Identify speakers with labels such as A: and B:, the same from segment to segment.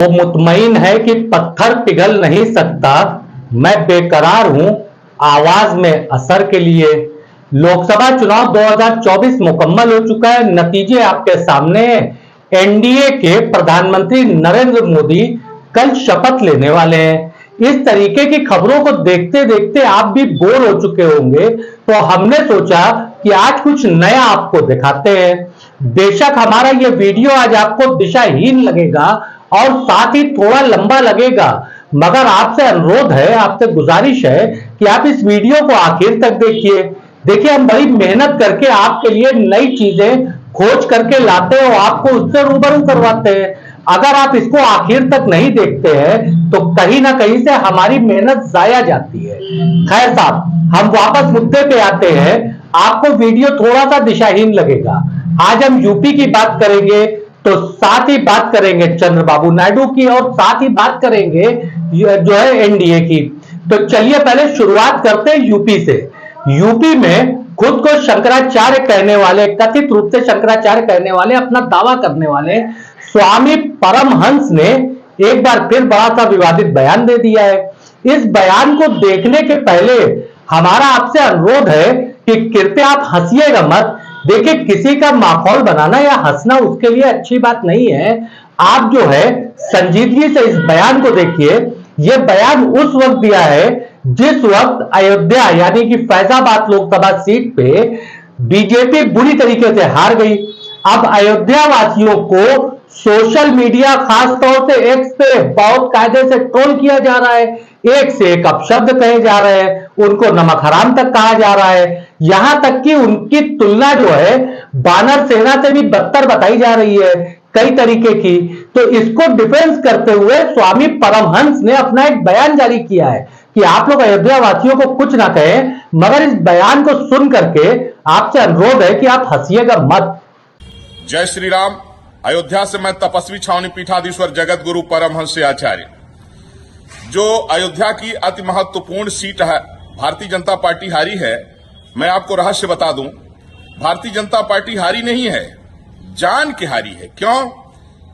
A: वो मुतमईन है कि पत्थर पिघल नहीं सकता, मैं बेकरार हूं आवाज में असर के लिए। लोकसभा चुनाव 2024 मुकम्मल हो चुका है, नतीजे आपके सामने हैं। एनडीए के प्रधानमंत्री नरेंद्र मोदी कल शपथ लेने वाले हैं। इस तरीके की खबरों को देखते देखते आप भी बोर हो चुके होंगे, तो हमने सोचा कि आज कुछ नया आपको दिखाते हैं। बेशक हमारा ये वीडियो आज आपको दिशाहीन लगेगा और साथ ही थोड़ा लंबा लगेगा, मगर आपसे अनुरोध है, आपसे गुजारिश है कि आप इस वीडियो को आखिर तक देखिए। देखिए, हम बड़ी मेहनत करके आपके लिए नई चीजें खोज करके लाते हैं और आपको उससे रूबरू करवाते हैं। अगर आप इसको आखिर तक नहीं देखते हैं तो कहीं ना कहीं से हमारी मेहनत जाया जाती है। खैर साहब, हम वापस मुद्दे पे आते हैं। आपको वीडियो थोड़ा सा दिशाहीन लगेगा। आज हम यूपी की बात करेंगे, तो साथ ही बात करेंगे चंद्रबाबू नायडू की, और साथ ही बात करेंगे जो है एनडीए की। तो चलिए पहले शुरुआत करते हैं यूपी से। यूपी में खुद को शंकराचार्य कहने वाले, कथित रूप से शंकराचार्य कहने वाले, अपना दावा करने वाले स्वामी परमहंस ने एक बार फिर बड़ा सा विवादित बयान दे दिया है। इस बयान को देखने के पहले हमारा आपसे अनुरोध है कि कृपया आप हंसिएगा मत। देखिए, किसी का माहौल बनाना या हंसना उसके लिए अच्छी बात नहीं है। आप जो है संजीदगी से इस बयान को देखिए। यह बयान उस वक्त दिया है जिस वक्त अयोध्या यानी कि फैजाबाद लोकसभा सीट पे बीजेपी बुरी तरीके से हार गई। अब अयोध्या वासियों को सोशल मीडिया, खासतौर से एक्स पे बहुत कायदे से ट्रोल किया जा रहा है। एक से एक अपशब्द कहे जा रहे हैं, उनको नमक हराम तक कहा जा रहा है। यहां तक कि उनकी तुलना जो है बानर सेना से भी बदतर बताई जा रही है कई तरीके की। तो इसको डिफेंस करते हुए स्वामी परमहंस ने अपना एक बयान जारी किया है कि आप लोग अयोध्या वासियों को कुछ ना कहें, मगर इस बयान को सुन करके आपसे अनुरोध है कि आप हंसिएगा मत।
B: जय श्री राम। अयोध्या से मैं तपस्वी छावनी पीठाधीश्वर जगत गुरु परमहंस आचार्य। जो अयोध्या की अति महत्वपूर्ण सीट है, भारतीय जनता पार्टी हारी है। मैं आपको रहस्य बता दूं, भारतीय जनता पार्टी हारी नहीं है, जान के हारी है। क्यों?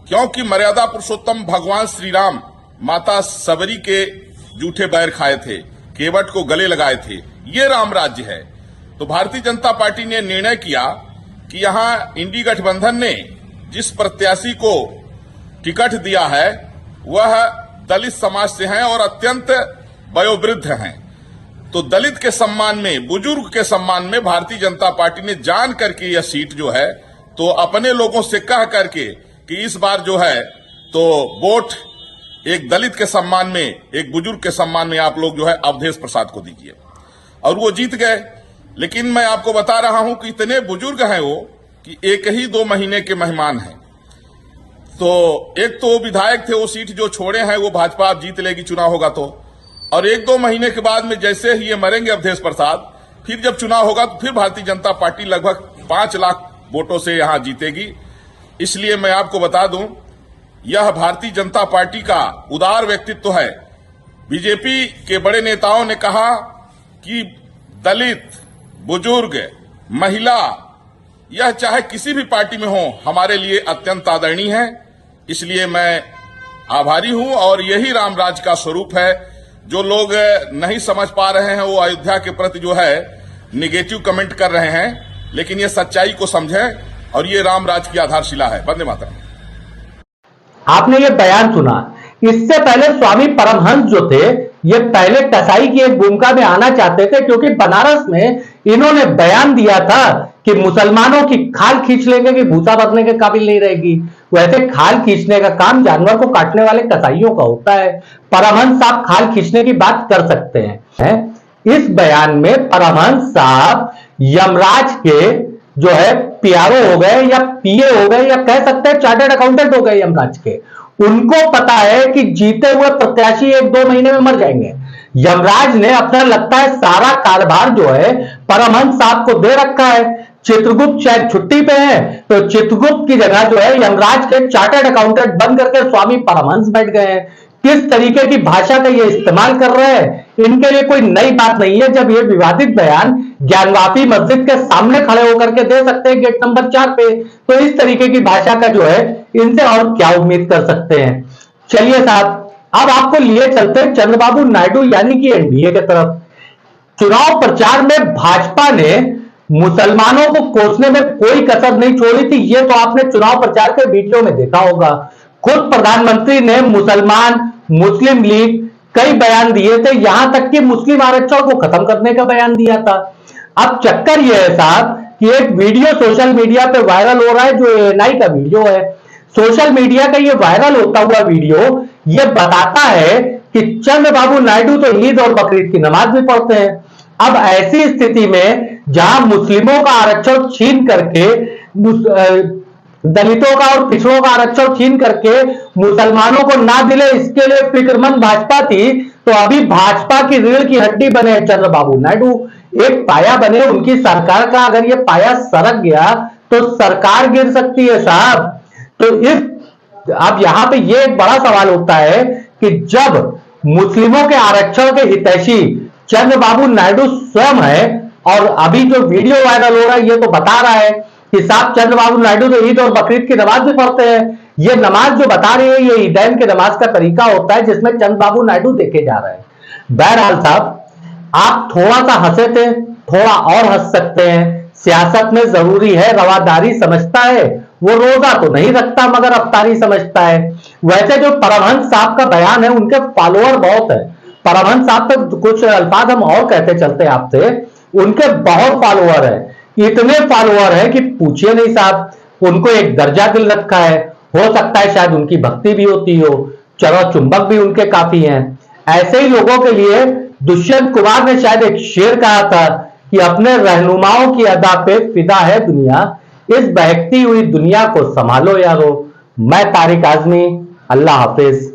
B: क्योंकि मर्यादा पुरुषोत्तम भगवान श्री राम माता सबरी के जूठे बैर खाए थे, केवट को गले लगाए थे। ये राम राज्य है। तो भारतीय जनता पार्टी ने निर्णय किया कि यहां इंडी गठबंधन ने जिस प्रत्याशी को टिकट दिया है वह दलित समाज से हैं और अत्यंत वयोवृद्ध हैं। तो दलित के सम्मान में, बुजुर्ग के सम्मान में भारतीय जनता पार्टी ने जान करके यह सीट जो है तो अपने लोगों से कह करके कि इस बार जो है तो वोट एक दलित के सम्मान में, एक बुजुर्ग के सम्मान में आप लोग जो है अवधेश प्रसाद को दीजिए, और वो जीत गए। लेकिन मैं आपको बता रहा हूं कि इतने बुजुर्ग हैं वो कि एक ही 2 महीने के मेहमान हैं। तो एक तो विधायक थे, वो सीट जो छोड़े हैं वो भाजपा अब जीत लेगी चुनाव होगा तो, और 1-2 महीने के बाद में जैसे ही ये मरेंगे अवधेश प्रसाद, फिर जब चुनाव होगा तो फिर भारतीय जनता पार्टी लगभग 5 लाख वोटों से यहां जीतेगी। इसलिए मैं आपको बता दूं, यह भारतीय जनता पार्टी का उदार व्यक्तित्व है। बीजेपी के बड़े नेताओं ने कहा कि दलित, बुजुर्ग, महिला, यह चाहे किसी भी पार्टी में हो, हमारे लिए अत्यंत आदरणीय है। इसलिए मैं आभारी हूं, और यही रामराज का स्वरूप है। जो लोग नहीं समझ पा रहे हैं वो अयोध्या के प्रति जो है निगेटिव कमेंट कर रहे हैं, लेकिन ये सच्चाई को समझें, और ये रामराज की आधारशिला है। वंदे मातरम।
A: आपने ये बयान सुना। इससे पहले स्वामी परमहंस जो थे, ये पहले कसाई की एक भूमिका में आना चाहते थे, क्योंकि बनारस में इन्होंने बयान दिया था कि मुसलमानों की खाल खींच लेंगे कि भूसा भरने के काबिल नहीं रहेगी। वैसे खाल खींचने का काम जानवर को काटने वाले कसाईयों का होता है। परमहंस साहब खाल खींचने की बात कर सकते हैं। इस बयान में परमहंस साहब यमराज के जो है पीआरओ हो गए या पीए हो गए, या कह सकते हैं चार्टर्ड अकाउंटेंट हो गए यमराज के। उनको पता है कि जीते हुए प्रत्याशी 1-2 महीने में मर जाएंगे। यमराज ने अपना लगता है सारा कारभार जो है परमहंस साहब को दे रखा है। चित्रगुप्त शायद छुट्टी पे है, तो चित्रगुप्त की जगह जो है यमराज के चार्टर्ड अकाउंटेंट बन करके स्वामी परमहंस बैठ गए हैं। किस तरीके की भाषा का ये इस्तेमाल कर रहे हैं, इनके लिए कोई नई बात नहीं है। जब ये विवादित बयान ज्ञानवापी मस्जिद के सामने खड़े होकर के दे सकते हैं गेट नंबर 4 पे, तो इस तरीके की भाषा का जो है इनसे और क्या उम्मीद कर सकते हैं। चलिए साहब, अब आपको लिए चलते हैं चंद्रबाबू नायडू यानी कि एनडीए की तरफ। चुनाव प्रचार में भाजपा ने मुसलमानों को कोसने में कोई कसर नहीं छोड़ी थी। ये तो आपने चुनाव प्रचार के वीडियो में देखा होगा। खुद प्रधानमंत्री ने मुसलमान, मुस्लिम लीग कई बयान दिए थे, यहां तक कि मुस्लिम आरक्षण को खत्म करने का बयान दिया था। अब चक्कर यह है साहब कि एक वीडियो सोशल मीडिया पे वायरल हो रहा है, जो एएनआई का वीडियो है। सोशल मीडिया का ये वायरल होता हुआ वीडियो ये बताता है कि चंद्रबाबू नायडू तो ईद और बकरीद की नमाज भी पढ़ते हैं। अब ऐसी स्थिति में जहां मुस्लिमों का आरक्षण छीन करके, दलितों का और पिछड़ों का आरक्षण छीन करके मुसलमानों को ना दिले, इसके लिए फिक्रमंद भाजपा थी, तो अभी भाजपा की रीढ़ की हड्डी बने चंद्रबाबू नायडू, एक पाया बने उनकी सरकार का। अगर ये पाया सरक गया तो सरकार गिर सकती है साहब। तो अब यहां पे ये एक बड़ा सवाल उठता है कि जब मुस्लिमों के आरक्षण के हितैषी चंद्रबाबू नायडू स्वयं है, और अभी जो वीडियो वायरल हो रहा है ये तो बता रहा है कि साहब चंद्रबाबू नायडू तो ईद और बकरीद की नमाज भी पढ़ते हैं। ये नमाज जो बता रही है ये ईदैन के नमाज का तरीका होता है जिसमें चंद्रबाबू नायडू देखे जा रहे हैं। बहरहाल साहब, आप थोड़ा सा हंसे थे, थोड़ा और हंस सकते हैं। सियासत में जरूरी है रवादारी, समझता है वो रोजा तो नहीं रखता मगर अफ्तारी समझता है। वैसे जो परमहंस साहब का बयान है, उनके फॉलोअर बहुत है। परमहंस साहब पे कुछ अल्फाज हम और कहते चलते आपसे, उनके बहुत फॉलोअर है, इतने फॉलोअर है कि पूछिए नहीं साहब। उनको एक दर्जा दिल रखा है, हो सकता है शायद उनकी भक्ति भी होती हो, चरो चुंबक भी उनके काफी हैं। ऐसे ही लोगों के लिए दुष्यंत कुमार ने शायद एक शेर कहा था कि अपने रहनुमाओं की अदा पे फिदा है दुनिया, इस बहकती हुई दुनिया को संभालो यारो। मैं तारिक आजमी, अल्लाह हाफिज।